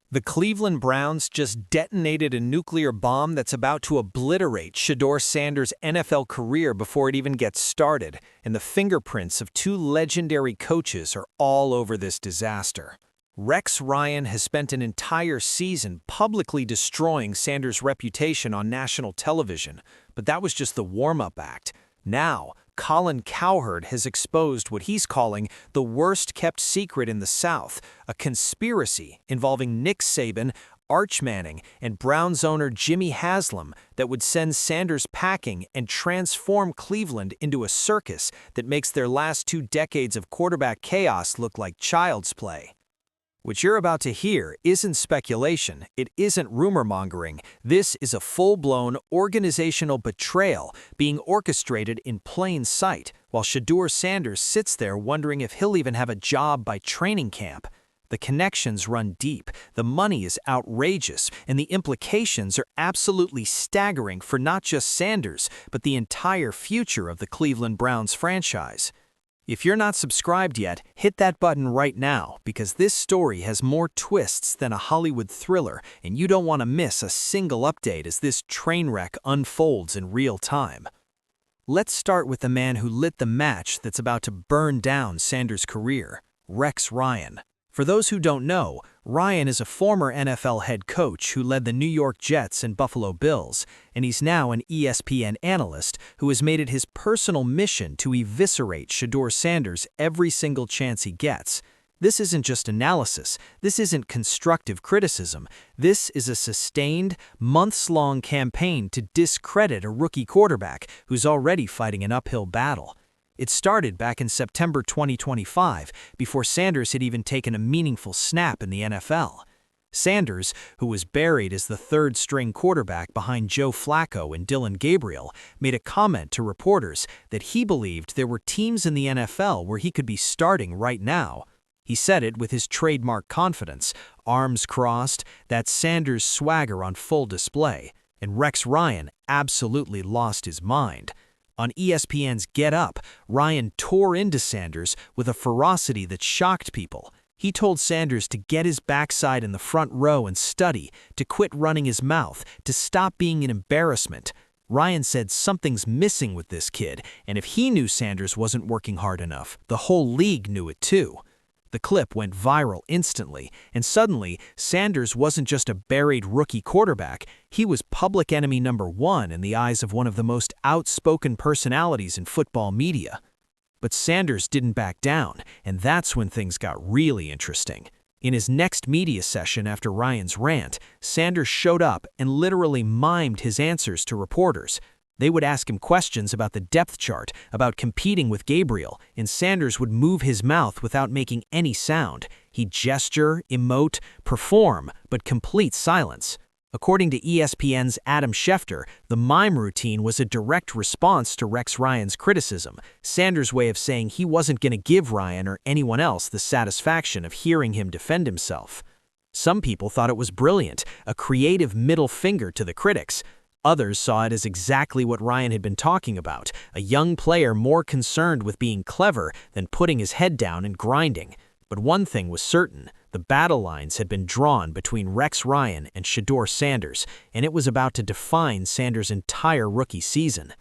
The Cleveland Browns just detonated a nuclear bomb that's about to obliterate Shedeur Sanders' NFL career before it even gets started, and the fingerprints of two legendary coaches are all over this disaster. Rex Ryan has spent an entire season publicly destroying Sanders' reputation on national television, but that was just the warm-up act. Now, Colin Cowherd has exposed what he's calling the worst-kept secret in the South, a conspiracy involving Nick Saban, Arch Manning, and Browns owner Jimmy Haslam that would send Sanders packing and transform Cleveland into a circus that makes their last 2 decades of quarterback chaos look like child's play. What you're about to hear isn't speculation, it isn't rumor-mongering. This is a full-blown organizational betrayal being orchestrated in plain sight, while Shedeur Sanders sits there wondering if he'll even have a job by training camp. The connections run deep, the money is outrageous, and the implications are absolutely staggering for not just Sanders, but the entire future of the Cleveland Browns franchise. If you're not subscribed yet, hit that button right now, because this story has more twists than a Hollywood thriller, and you don't want to miss a single update as this train wreck unfolds in real time. Let's start with the man who lit the match that's about to burn down Sanders' career, Rex Ryan. For those who don't know, Ryan is a former NFL head coach who led the New York Jets and Buffalo Bills, and he's now an ESPN analyst who has made it his personal mission to eviscerate Shedeur Sanders every single chance he gets. This isn't just analysis, this isn't constructive criticism, this is a sustained, months-long campaign to discredit a rookie quarterback who's already fighting an uphill battle. It started back in September 2025, before Sanders had even taken a meaningful snap in the NFL. Sanders, who was buried as the third-string quarterback behind Joe Flacco and Dillon Gabriel, made a comment to reporters that he believed there were teams in the NFL where he could be starting right now. He said it with his trademark confidence, arms crossed, that Sanders swagger on full display, and Rex Ryan absolutely lost his mind. On ESPN's Get Up, Ryan tore into Sanders with a ferocity that shocked people. He told Sanders to get his backside in the front row and study, to quit running his mouth, to stop being an embarrassment. Ryan said something's missing with this kid, and if he knew Sanders wasn't working hard enough, the whole league knew it too. The clip went viral instantly, and suddenly, Sanders wasn't just a buried rookie quarterback, he was public enemy number 1 in the eyes of one of the most outspoken personalities in football media. But Sanders didn't back down, and that's when things got really interesting. In his next media session after Ryan's rant, Sanders showed up and literally mimed his answers to reporters. They would ask him questions about the depth chart, about competing with Gabriel, and Sanders would move his mouth without making any sound. He'd gesture, emote, perform, but complete silence. According to ESPN's Adam Schefter, the mime routine was a direct response to Rex Ryan's criticism, Sanders' way of saying he wasn't going to give Ryan or anyone else the satisfaction of hearing him defend himself. Some people thought it was brilliant, a creative middle finger to the critics. Others saw it as exactly what Ryan had been talking about, a young player more concerned with being clever than putting his head down and grinding. But one thing was certain, the battle lines had been drawn between Rex Ryan and Shedeur Sanders, and it was about to define Sanders' entire rookie season.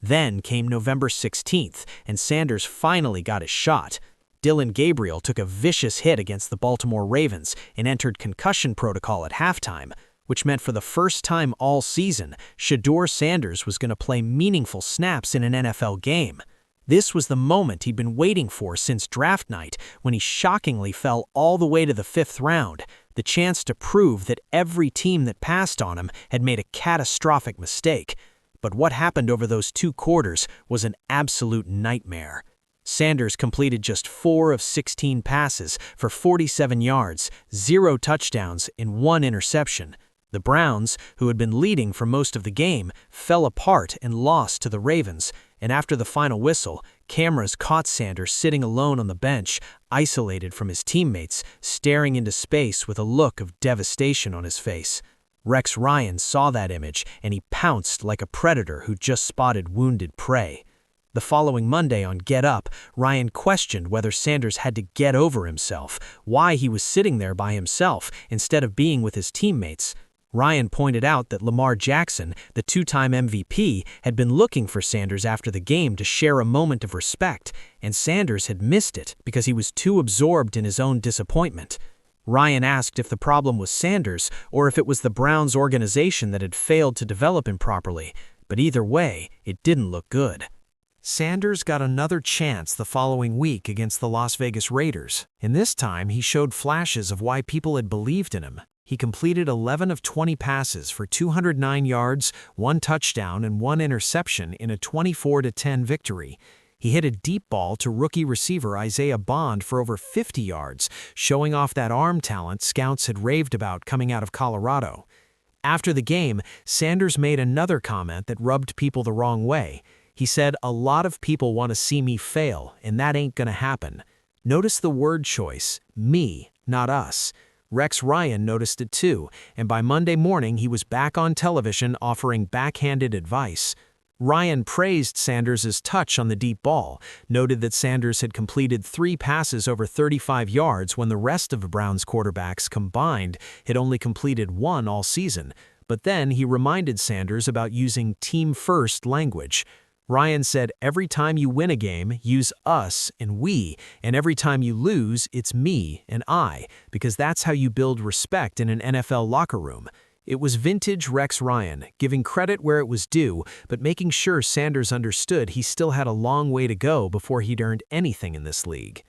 Then came November 16th, and Sanders finally got his shot. Dillon Gabriel took a vicious hit against the Baltimore Ravens and entered concussion protocol at halftime, which meant for the first time all season, Shedeur Sanders was going to play meaningful snaps in an NFL game. This was the moment he'd been waiting for since draft night, when he shockingly fell all the way to the 5th round, the chance to prove that every team that passed on him had made a catastrophic mistake. But what happened over those 2 quarters was an absolute nightmare. Sanders completed just 4 of 16 passes for 47 yards, 0 touchdowns, and 1 interception. The Browns, who had been leading for most of the game, fell apart and lost to the Ravens, and after the final whistle, cameras caught Sanders sitting alone on the bench, isolated from his teammates, staring into space with a look of devastation on his face. Rex Ryan saw that image, and he pounced like a predator who just spotted wounded prey. The following Monday on Get Up, Ryan questioned whether Sanders had to get over himself, why he was sitting there by himself instead of being with his teammates. Ryan pointed out that Lamar Jackson, the two-time MVP, had been looking for Sanders after the game to share a moment of respect, and Sanders had missed it because he was too absorbed in his own disappointment. Ryan asked if the problem was Sanders or if it was the Browns' organization that had failed to develop him properly, but either way, it didn't look good. Sanders got another chance the following week against the Las Vegas Raiders, and this time he showed flashes of why people had believed in him. He completed 11 of 20 passes for 209 yards, 1 touchdown, and 1 interception in a 24-10 victory. He hit a deep ball to rookie receiver Isaiah Bond for over 50 yards, showing off that arm talent scouts had raved about coming out of Colorado. After the game, Sanders made another comment that rubbed people the wrong way. He said, "A lot of people want to see me fail, and that ain't gonna happen." Notice the word choice, me, not us. Rex Ryan noticed it too, and by Monday morning he was back on television offering backhanded advice. Ryan praised Sanders' touch on the deep ball, noted that Sanders had completed 3 passes over 35 yards when the rest of the Browns quarterbacks combined had only completed 1 all season, but then he reminded Sanders about using team-first language. Ryan said, "Every time you win a game, use us and we, and every time you lose, it's me and I, because that's how you build respect in an NFL locker room." It was vintage Rex Ryan, giving credit where it was due, but making sure Sanders understood he still had a long way to go before he'd earned anything in this league.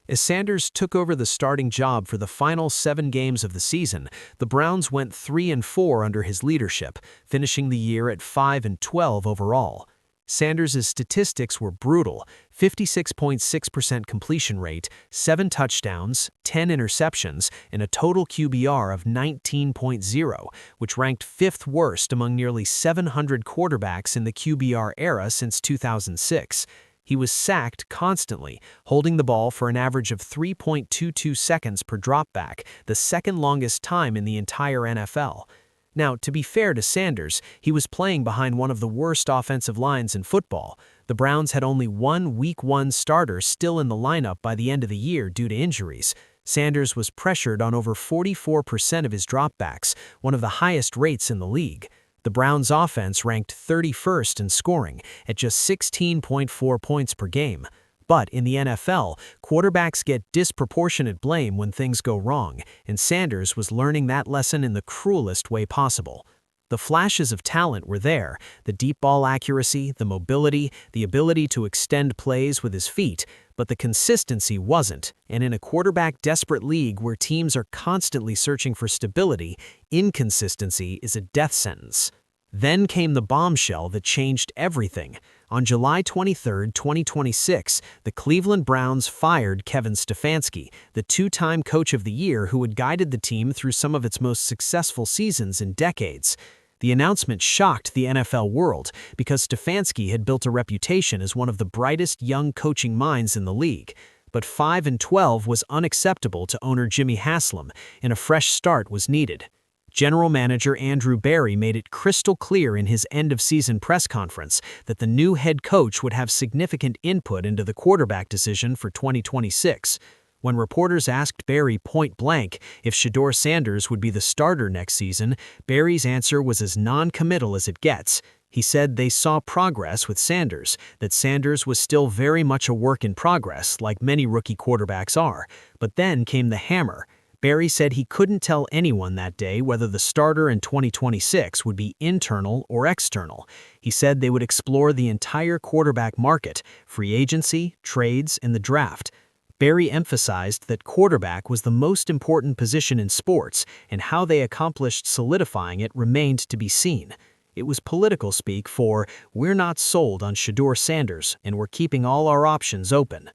As Sanders took over the starting job for the final 7 games of the season, the Browns went 3-4 under his leadership, finishing the year at 5-12 overall. Sanders' statistics were brutal: 56.6% completion rate, 7 touchdowns, 10 interceptions, and a total QBR of 19.0, which ranked 5th worst among nearly 700 quarterbacks in the QBR era since 2006. He was sacked constantly, holding the ball for an average of 3.22 seconds per dropback, the second longest time in the entire NFL. Now, to be fair to Sanders, he was playing behind one of the worst offensive lines in football. The Browns had only one Week 1 starter still in the lineup by the end of the year due to injuries. Sanders was pressured on over 44% of his dropbacks, one of the highest rates in the league. The Browns' offense ranked 31st in scoring at just 16.4 points per game. But in the NFL, quarterbacks get disproportionate blame when things go wrong, and Sanders was learning that lesson in the cruelest way possible. The flashes of talent were there: the deep ball accuracy, the mobility, the ability to extend plays with his feet, but the consistency wasn't, and in a quarterback-desperate league where teams are constantly searching for stability, inconsistency is a death sentence. Then came the bombshell that changed everything. On July 23, 2026, the Cleveland Browns fired Kevin Stefanski, the 2-time Coach of the Year who had guided the team through some of its most successful seasons in decades. The announcement shocked the NFL world because Stefanski had built a reputation as one of the brightest young coaching minds in the league. But 5-12 was unacceptable to owner Jimmy Haslam, and a fresh start was needed. General Manager Andrew Berry made it crystal clear in his end-of-season press conference that the new head coach would have significant input into the quarterback decision for 2026. When reporters asked Berry point-blank if Shedeur Sanders would be the starter next season, Berry's answer was as non-committal as it gets. He said they saw progress with Sanders, that Sanders was still very much a work in progress, like many rookie quarterbacks are. But then came the hammer. Berry said he couldn't tell anyone that day whether the starter in 2026 would be internal or external. He said they would explore the entire quarterback market, free agency, trades, and the draft. Berry emphasized that quarterback was the most important position in sports, and how they accomplished solidifying it remained to be seen. It was political speak for, "We're not sold on Shedeur Sanders, and we're keeping all our options open."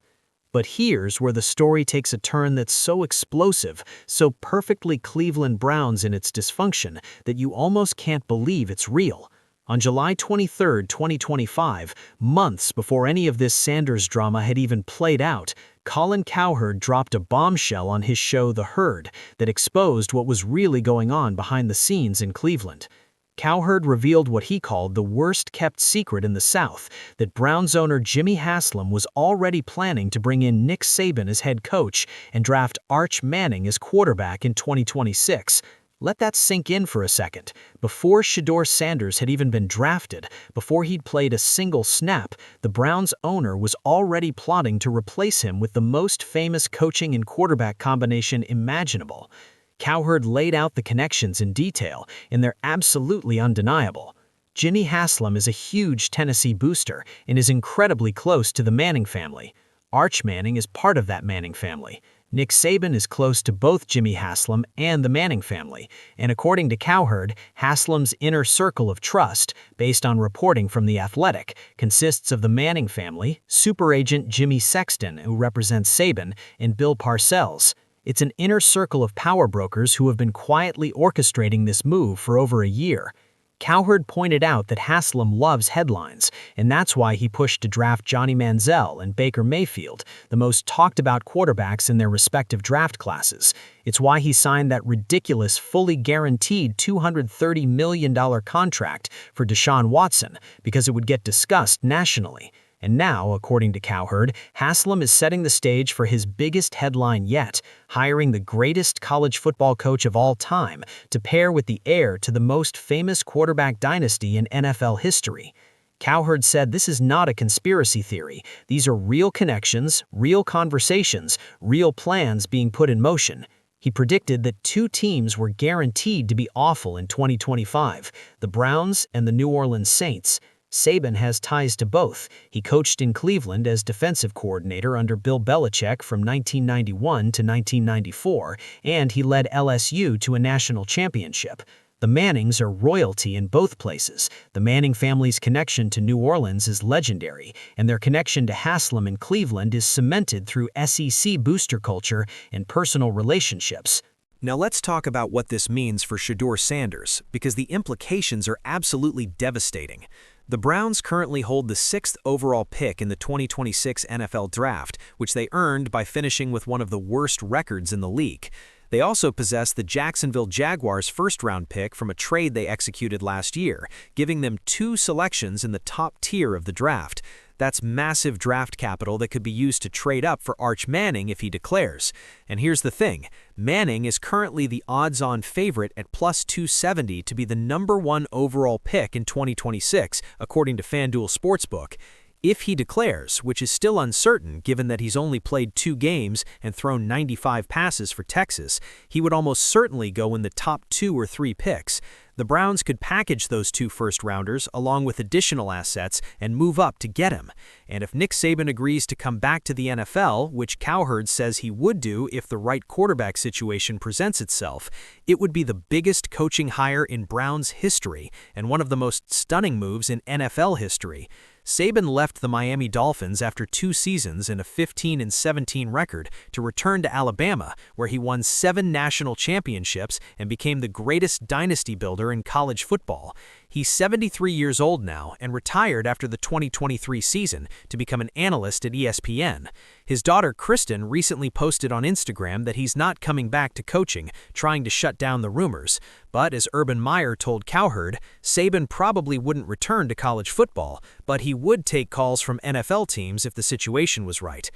But here's where the story takes a turn that's so explosive, so perfectly Cleveland Browns in its dysfunction, that you almost can't believe it's real. On July 23, 2025, months before any of this Sanders drama had even played out, Colin Cowherd dropped a bombshell on his show The Herd that exposed what was really going on behind the scenes in Cleveland. Cowherd revealed what he called the worst-kept secret in the South, that Browns owner Jimmy Haslam was already planning to bring in Nick Saban as head coach and draft Arch Manning as quarterback in 2026. Let that sink in for a second. Before Shedeur Sanders had even been drafted, before he'd played a single snap, the Browns owner was already plotting to replace him with the most famous coaching and quarterback combination imaginable. Cowherd laid out the connections in detail, and they're absolutely undeniable. Jimmy Haslam is a huge Tennessee booster and is incredibly close to the Manning family. Arch Manning is part of that Manning family. Nick Saban is close to both Jimmy Haslam and the Manning family, and according to Cowherd, Haslam's inner circle of trust, based on reporting from The Athletic, consists of the Manning family, super agent Jimmy Sexton, who represents Saban, and Bill Parcells. It's an inner circle of power brokers who have been quietly orchestrating this move for over a year. Cowherd pointed out that Haslam loves headlines, and that's why he pushed to draft Johnny Manziel and Baker Mayfield, the most talked-about quarterbacks in their respective draft classes. It's why he signed that ridiculous, fully guaranteed $230 million contract for Deshaun Watson, because it would get discussed nationally. And now, according to Cowherd, Haslam is setting the stage for his biggest headline yet, hiring the greatest college football coach of all time to pair with the heir to the most famous quarterback dynasty in NFL history. Cowherd said this is not a conspiracy theory. These are real connections, real conversations, real plans being put in motion. He predicted that two teams were guaranteed to be awful in 2025, the Browns and the New Orleans Saints. Saban has ties to both. He coached in Cleveland as defensive coordinator under Bill Belichick from 1991 to 1994, and he led LSU to a national championship. The Mannings are royalty in both places. The Manning family's connection to New Orleans is legendary, and their connection to Haslam in Cleveland is cemented through SEC booster culture and personal relationships. Now let's talk about what this means for Shedeur Sanders, because the implications are absolutely devastating. The Browns currently hold the 6th overall pick in the 2026 NFL Draft, which they earned by finishing with one of the worst records in the league. They also possess the Jacksonville Jaguars' first-round pick from a trade they executed last year, giving them 2 selections in the top tier of the draft. That's massive draft capital that could be used to trade up for Arch Manning if he declares. And here's the thing, Manning is currently the odds-on favorite at plus 270 to be the #1 overall pick in 2026, according to FanDuel Sportsbook. If he declares, which is still uncertain given that he's only played 2 games and thrown 95 passes for Texas, he would almost certainly go in the top 2 or 3 picks. The Browns could package those 2 first-rounders along with additional assets and move up to get him. And if Nick Saban agrees to come back to the NFL, which Cowherd says he would do if the right quarterback situation presents itself, it would be the biggest coaching hire in Browns history and one of the most stunning moves in NFL history. Saban left the Miami Dolphins after 2 seasons and a 15-17 record to return to Alabama, where he won 7 national championships and became the greatest dynasty builder in college football. He's 73 years old now and retired after the 2023 season to become an analyst at ESPN. His daughter Kristen recently posted on Instagram that he's not coming back to coaching, trying to shut down the rumors. But as Urban Meyer told Cowherd, Saban probably wouldn't return to college football, but he would take calls from NFL teams if the situation was right.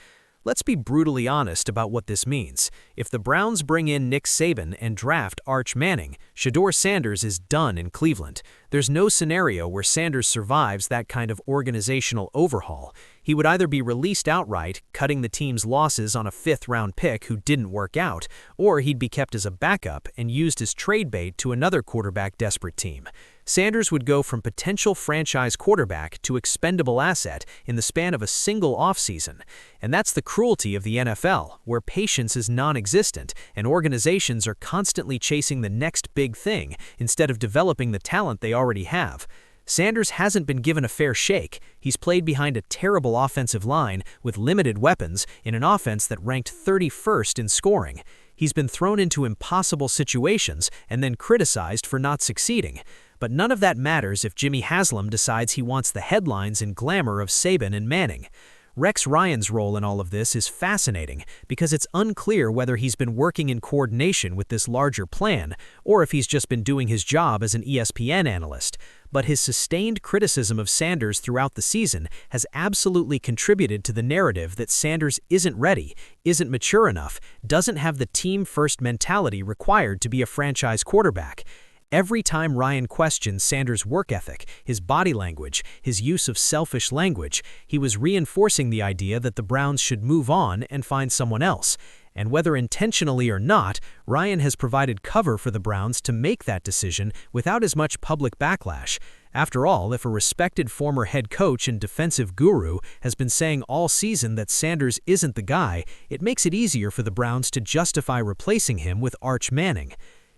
Let's be brutally honest about what this means. If the Browns bring in Nick Saban and draft Arch Manning, Shedeur Sanders is done in Cleveland. There's no scenario where Sanders survives that kind of organizational overhaul. He would either be released outright, cutting the team's losses on a 5th-round pick who didn't work out, or he'd be kept as a backup and used as trade bait to another quarterback-desperate team. Sanders would go from potential franchise quarterback to expendable asset in the span of a single offseason. And that's the cruelty of the NFL, where patience is non-existent and organizations are constantly chasing the next big thing instead of developing the talent they already have. Sanders hasn't been given a fair shake. He's played behind a terrible offensive line with limited weapons in an offense that ranked 31st in scoring. He's been thrown into impossible situations and then criticized for not succeeding. But none of that matters if Jimmy Haslam decides he wants the headlines and glamour of Saban and Manning. Rex Ryan's role in all of this is fascinating because it's unclear whether he's been working in coordination with this larger plan or if he's just been doing his job as an ESPN analyst. But his sustained criticism of Sanders throughout the season has absolutely contributed to the narrative that Sanders isn't ready, isn't mature enough, doesn't have the team-first mentality required to be a franchise quarterback. Every time Ryan questioned Sanders' work ethic, his body language, his use of selfish language, he was reinforcing the idea that the Browns should move on and find someone else. And whether intentionally or not, Ryan has provided cover for the Browns to make that decision without as much public backlash. After all, if a respected former head coach and defensive guru has been saying all season that Sanders isn't the guy, it makes it easier for the Browns to justify replacing him with Arch Manning.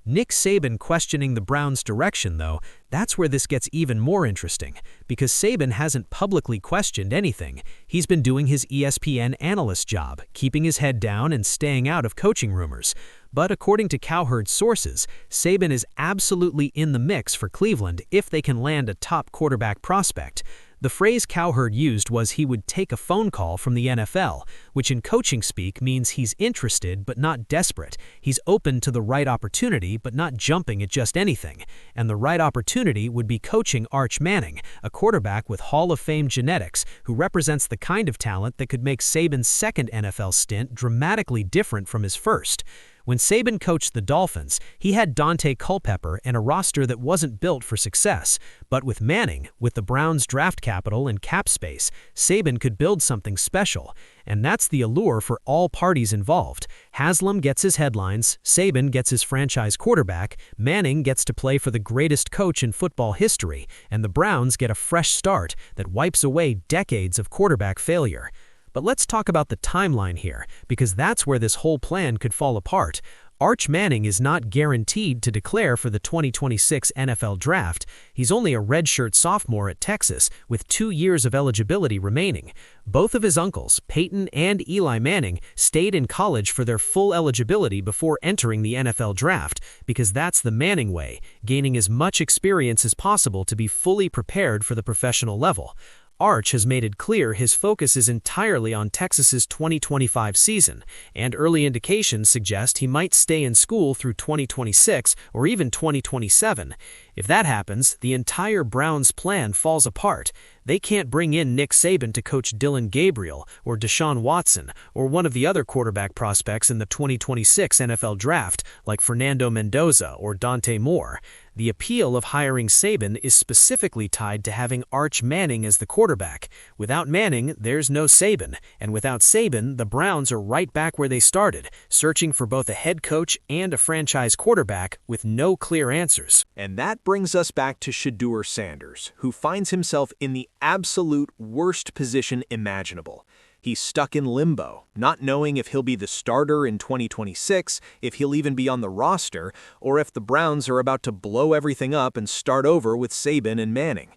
Nick Saban questioning the Browns' direction, though, that's where this gets even more interesting, because Saban hasn't publicly questioned anything. He's been doing his ESPN analyst job, keeping his head down and staying out of coaching rumors. But according to Cowherd's sources, Saban is absolutely in the mix for Cleveland if they can land a top quarterback prospect. The phrase Cowherd used was he would take a phone call from the NFL, which in coaching speak means he's interested but not desperate. He's open to the right opportunity but not jumping at just anything. And the right opportunity would be coaching Arch Manning, a quarterback with Hall of Fame genetics who represents the kind of talent that could make Saban's second NFL stint dramatically different from his first. When Saban coached the Dolphins, he had Dante Culpepper and a roster that wasn't built for success. But with Manning, with the Browns' draft capital and cap space, Saban could build something special. And that's the allure for all parties involved. Haslam gets his headlines, Saban gets his franchise quarterback, Manning gets to play for the greatest coach in football history, and the Browns get a fresh start that wipes away decades of quarterback failure. But let's talk about the timeline here, because that's where this whole plan could fall apart. Arch Manning is not guaranteed to declare for the 2026 NFL Draft. He's only a redshirt sophomore at Texas, with 2 years of eligibility remaining. Both of his uncles, Peyton and Eli Manning, stayed in college for their full eligibility before entering the NFL Draft, because that's the Manning way, gaining as much experience as possible to be fully prepared for the professional level. Arch has made it clear his focus is entirely on Texas's 2025 season, and early indications suggest he might stay in school through 2026 or even 2027. If that happens, the entire Browns plan falls apart. They can't bring in Nick Saban to coach Dylan Gabriel or Deshaun Watson or one of the other quarterback prospects in the 2026 NFL Draft like Fernando Mendoza or Dante Moore. The appeal of hiring Saban is specifically tied to having Arch Manning as the quarterback. Without Manning, there's no Saban, and without Saban, the Browns are right back where they started, searching for both a head coach and a franchise quarterback with no clear answers. And that brings us back to Shedeur Sanders, who finds himself in the absolute worst position imaginable. He's stuck in limbo, not knowing if he'll be the starter in 2026, if he'll even be on the roster, or if the Browns are about to blow everything up and start over with Saban and Manning.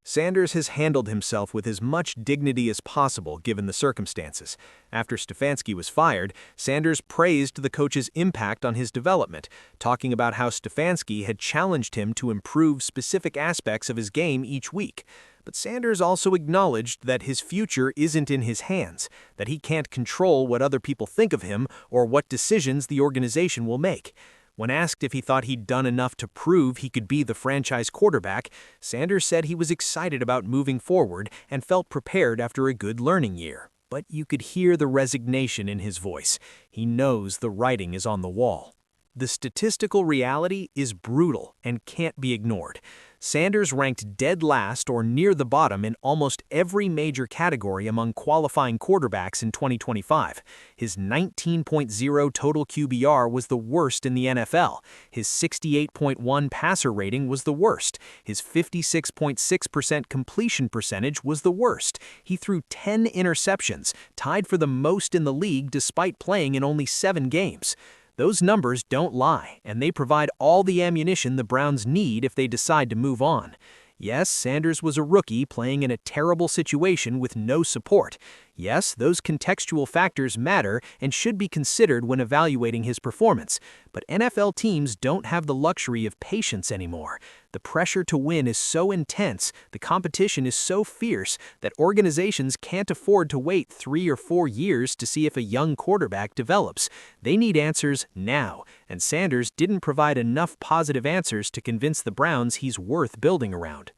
Sanders has handled himself with as much dignity as possible given the circumstances. After Stefanski was fired, Sanders praised the coach's impact on his development, talking about how Stefanski had challenged him to improve specific aspects of his game each week. But Sanders also acknowledged that his future isn't in his hands, that he can't control what other people think of him or what decisions the organization will make. When asked if he thought he'd done enough to prove he could be the franchise quarterback, Sanders said he was excited about moving forward and felt prepared after a good learning year. But you could hear the resignation in his voice. He knows the writing is on the wall. The statistical reality is brutal and can't be ignored. Sanders ranked dead last or near the bottom in almost every major category among qualifying quarterbacks in 2025. His 19.0 total QBR was the worst in the NFL. His 68.1 passer rating was the worst. His 56.6% completion percentage was the worst. He threw 10 interceptions, tied for the most in the league despite playing in only 7 games. Those numbers don't lie, and they provide all the ammunition the Browns need if they decide to move on. Yes, Sanders was a rookie playing in a terrible situation with no support. Yes, those contextual factors matter and should be considered when evaluating his performance, but NFL teams don't have the luxury of patience anymore. The pressure to win is so intense, the competition is so fierce, that organizations can't afford to wait 3 or 4 years to see if a young quarterback develops. They need answers now, and Sanders didn't provide enough positive answers to convince the Browns he's worth building around.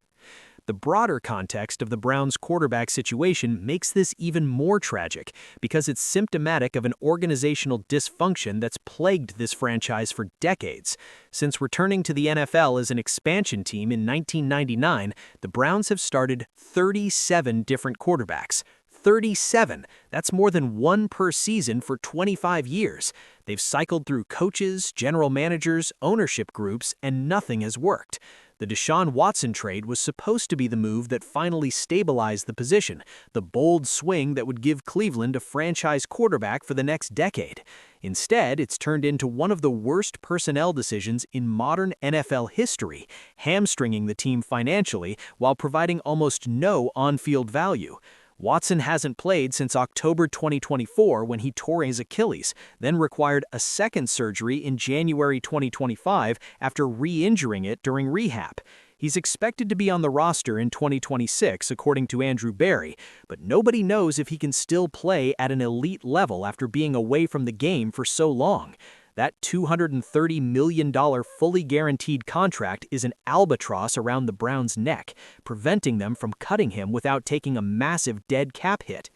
The broader context of the Browns' quarterback situation makes this even more tragic because it's symptomatic of an organizational dysfunction that's plagued this franchise for decades. Since returning to the NFL as an expansion team in 1999, the Browns have started 37 different quarterbacks. 37! That's more than one per season for 25 years. They've cycled through coaches, general managers, ownership groups, and nothing has worked. The Deshaun Watson trade was supposed to be the move that finally stabilized the position, the bold swing that would give Cleveland a franchise quarterback for the next decade. Instead, it's turned into one of the worst personnel decisions in modern NFL history, hamstringing the team financially while providing almost no on-field value. Watson hasn't played since October 2024 when he tore his Achilles, then required a second surgery in January 2025 after re-injuring it during rehab. He's expected to be on the roster in 2026, according to Andrew Berry, but nobody knows if he can still play at an elite level after being away from the game for so long. That $230 million fully guaranteed contract is an albatross around the Browns' neck, preventing them from cutting him without taking a massive dead cap hit.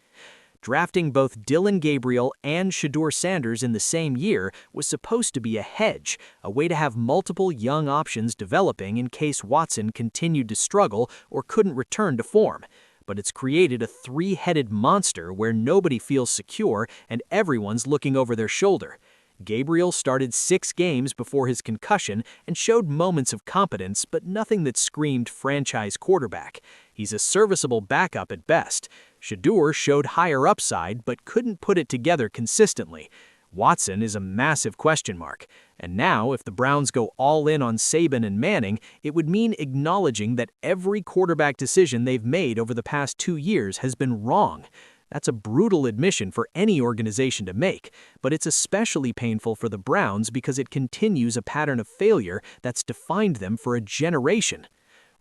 Drafting both Dillon Gabriel and Shedeur Sanders in the same year was supposed to be a hedge, a way to have multiple young options developing in case Watson continued to struggle or couldn't return to form. But it's created a three-headed monster where nobody feels secure and everyone's looking over their shoulder. Gabriel started 6 games before his concussion and showed moments of competence, but nothing that screamed franchise quarterback. He's a serviceable backup at best. Shedeur showed higher upside, but couldn't put it together consistently. Watson is a massive question mark. And now, if the Browns go all in on Saban and Manning, it would mean acknowledging that every quarterback decision they've made over the past 2 years has been wrong. That's a brutal admission for any organization to make, but it's especially painful for the Browns because it continues a pattern of failure that's defined them for a generation.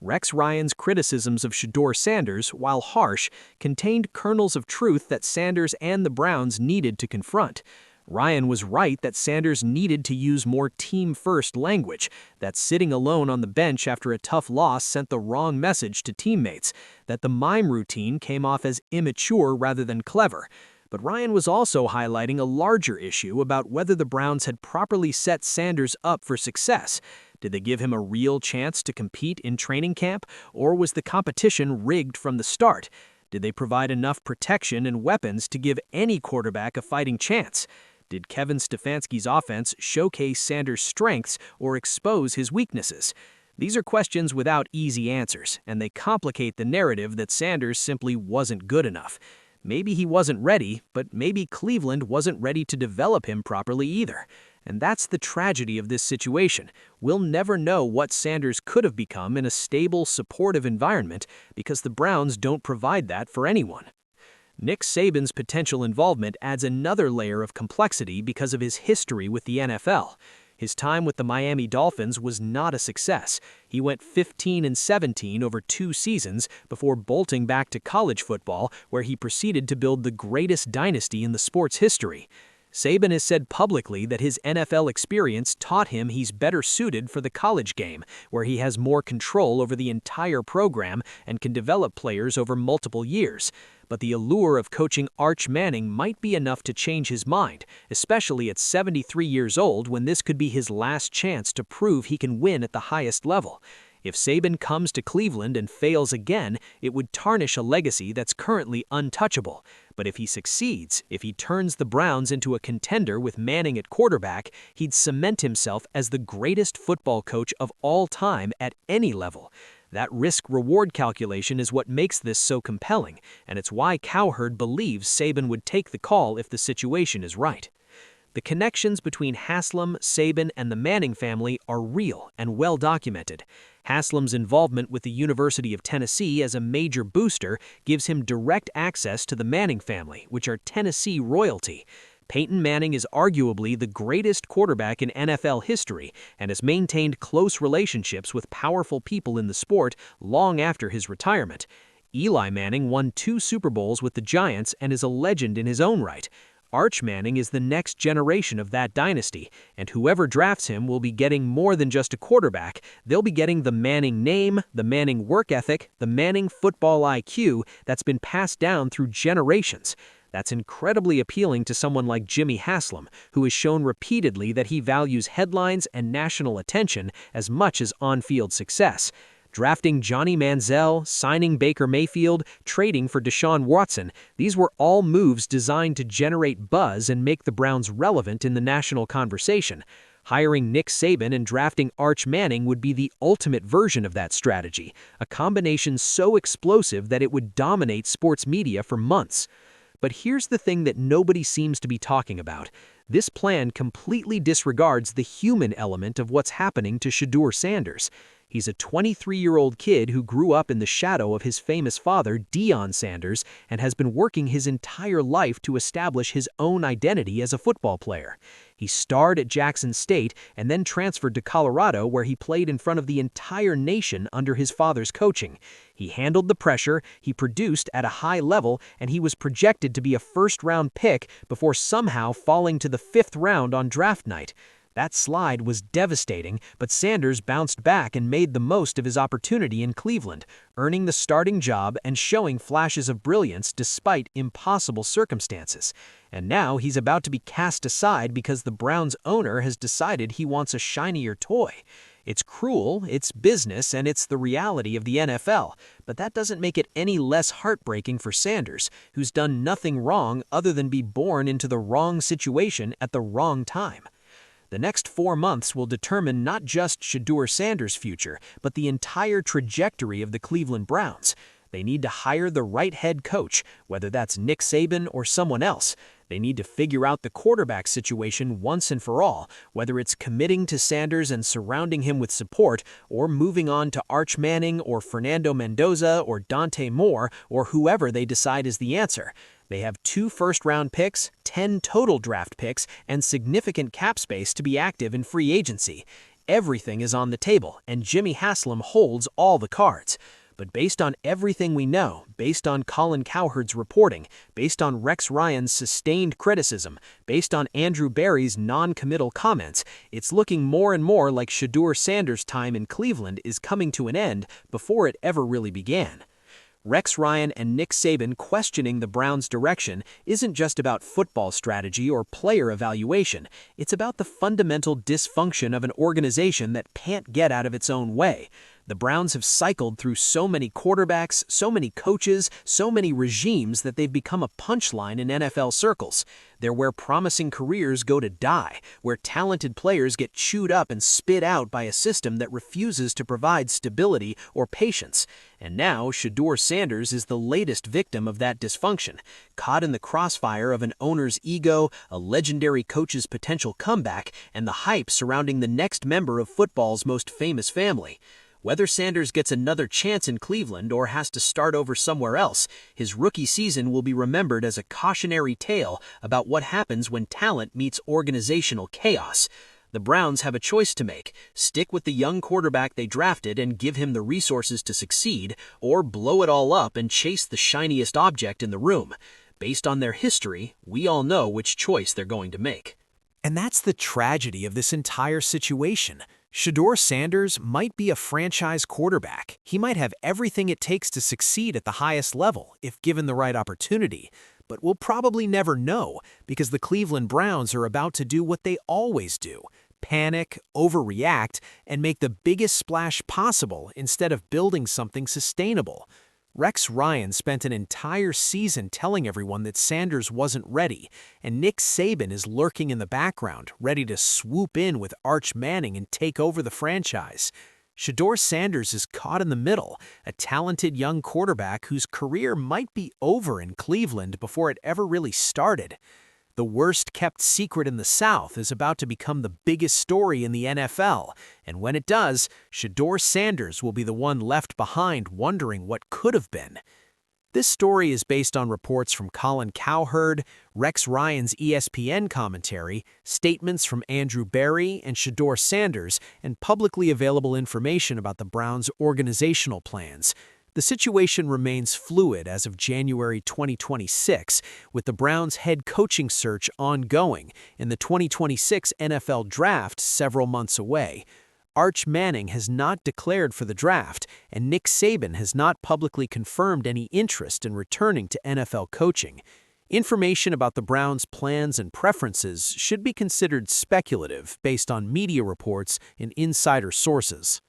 Rex Ryan's criticisms of Shedeur Sanders, while harsh, contained kernels of truth that Sanders and the Browns needed to confront. Ryan was right that Sanders needed to use more team-first language, that sitting alone on the bench after a tough loss sent the wrong message to teammates, that the mime routine came off as immature rather than clever. But Ryan was also highlighting a larger issue about whether the Browns had properly set Sanders up for success. Did they give him a real chance to compete in training camp, or was the competition rigged from the start? Did they provide enough protection and weapons to give any quarterback a fighting chance? Did Kevin Stefanski's offense showcase Sanders' strengths or expose his weaknesses? These are questions without easy answers, and they complicate the narrative that Sanders simply wasn't good enough. Maybe he wasn't ready, but maybe Cleveland wasn't ready to develop him properly either. And that's the tragedy of this situation. We'll never know what Sanders could have become in a stable, supportive environment because the Browns don't provide that for anyone. Nick Saban's potential involvement adds another layer of complexity because of his history with the NFL. His time with the Miami Dolphins was not a success. He went 15-17 over 2 seasons before bolting back to college football, where he proceeded to build the greatest dynasty in the sport's history. Saban has said publicly that his NFL experience taught him he's better suited for the college game, where he has more control over the entire program and can develop players over multiple years. But the allure of coaching Arch Manning might be enough to change his mind, especially at 73 years old when this could be his last chance to prove he can win at the highest level. If Saban comes to Cleveland and fails again, it would tarnish a legacy that's currently untouchable. But if he succeeds, if he turns the Browns into a contender with Manning at quarterback, he'd cement himself as the greatest football coach of all time at any level. That risk-reward calculation is what makes this so compelling, and it's why Cowherd believes Saban would take the call if the situation is right. The connections between Haslam, Saban, and the Manning family are real and well documented. Haslam's involvement with the University of Tennessee as a major booster gives him direct access to the Manning family, which are Tennessee royalty. Peyton Manning is arguably the greatest quarterback in NFL history and has maintained close relationships with powerful people in the sport long after his retirement. Eli Manning won 2 Super Bowls with the Giants and is a legend in his own right. Arch Manning is the next generation of that dynasty, and whoever drafts him will be getting more than just a quarterback. They'll be getting the Manning name, the Manning work ethic, the Manning football IQ that's been passed down through generations. That's incredibly appealing to someone like Jimmy Haslam, who has shown repeatedly that he values headlines and national attention as much as on-field success. Drafting Johnny Manziel, signing Baker Mayfield, trading for Deshaun Watson, these were all moves designed to generate buzz and make the Browns relevant in the national conversation. Hiring Nick Saban and drafting Arch Manning would be the ultimate version of that strategy, a combination so explosive that it would dominate sports media for months. But here's the thing that nobody seems to be talking about. This plan completely disregards the human element of what's happening to Shedeur Sanders. He's a 23-year-old kid who grew up in the shadow of his famous father, Deion Sanders, and has been working his entire life to establish his own identity as a football player. He starred at Jackson State and then transferred to Colorado, where he played in front of the entire nation under his father's coaching. He handled the pressure, he produced at a high level, and he was projected to be a first-round pick before somehow falling to the 5th round on draft night. That slide was devastating, but Sanders bounced back and made the most of his opportunity in Cleveland, earning the starting job and showing flashes of brilliance despite impossible circumstances. And now he's about to be cast aside because the Browns' owner has decided he wants a shinier toy. It's cruel, it's business, and it's the reality of the NFL, but that doesn't make it any less heartbreaking for Sanders, who's done nothing wrong other than be born into the wrong situation at the wrong time. The next 4 months will determine not just Shedeur Sanders' future, but the entire trajectory of the Cleveland Browns. They need to hire the right head coach, whether that's Nick Saban or someone else. They need to figure out the quarterback situation once and for all, whether it's committing to Sanders and surrounding him with support, or moving on to Arch Manning or Fernando Mendoza or Dante Moore or whoever they decide is the answer. They have 2 first-round picks, 10 total draft picks, and significant cap space to be active in free agency. Everything is on the table, and Jimmy Haslam holds all the cards. But based on everything we know, based on Colin Cowherd's reporting, based on Rex Ryan's sustained criticism, based on Andrew Berry's non-committal comments, it's looking more and more like Shedeur Sanders' time in Cleveland is coming to an end before it ever really began. Rex Ryan and Nick Saban questioning the Browns' direction isn't just about football strategy or player evaluation. It's about the fundamental dysfunction of an organization that can't get out of its own way. The Browns have cycled through so many quarterbacks, so many coaches, so many regimes that they've become a punchline in NFL circles. They're where promising careers go to die, where talented players get chewed up and spit out by a system that refuses to provide stability or patience. And now, Shedeur Sanders is the latest victim of that dysfunction, caught in the crossfire of an owner's ego, a legendary coach's potential comeback, and the hype surrounding the next member of football's most famous family. Whether Sanders gets another chance in Cleveland or has to start over somewhere else, his rookie season will be remembered as a cautionary tale about what happens when talent meets organizational chaos. The Browns have a choice to make: stick with the young quarterback they drafted and give him the resources to succeed, or blow it all up and chase the shiniest object in the room. Based on their history, we all know which choice they're going to make. And that's the tragedy of this entire situation. Shedeur Sanders might be a franchise quarterback. He might have everything it takes to succeed at the highest level if given the right opportunity. But we'll probably never know because the Cleveland Browns are about to do what they always do: panic, overreact, and make the biggest splash possible instead of building something sustainable. Rex Ryan spent an entire season telling everyone that Sanders wasn't ready, and Nick Saban is lurking in the background, ready to swoop in with Arch Manning and take over the franchise. Shedeur Sanders is caught in the middle, a talented young quarterback whose career might be over in Cleveland before it ever really started. The worst-kept secret in the South is about to become the biggest story in the NFL, and when it does, Shedeur Sanders will be the one left behind wondering what could have been. This story is based on reports from Colin Cowherd, Rex Ryan's ESPN commentary, statements from Andrew Berry and Shedeur Sanders, and publicly available information about the Browns' organizational plans. The situation remains fluid as of January 2026, with the Browns' head coaching search ongoing and the 2026 NFL Draft several months away. Arch Manning has not declared for the draft, and Nick Saban has not publicly confirmed any interest in returning to NFL coaching. Information about the Browns' plans and preferences should be considered speculative based on media reports and insider sources.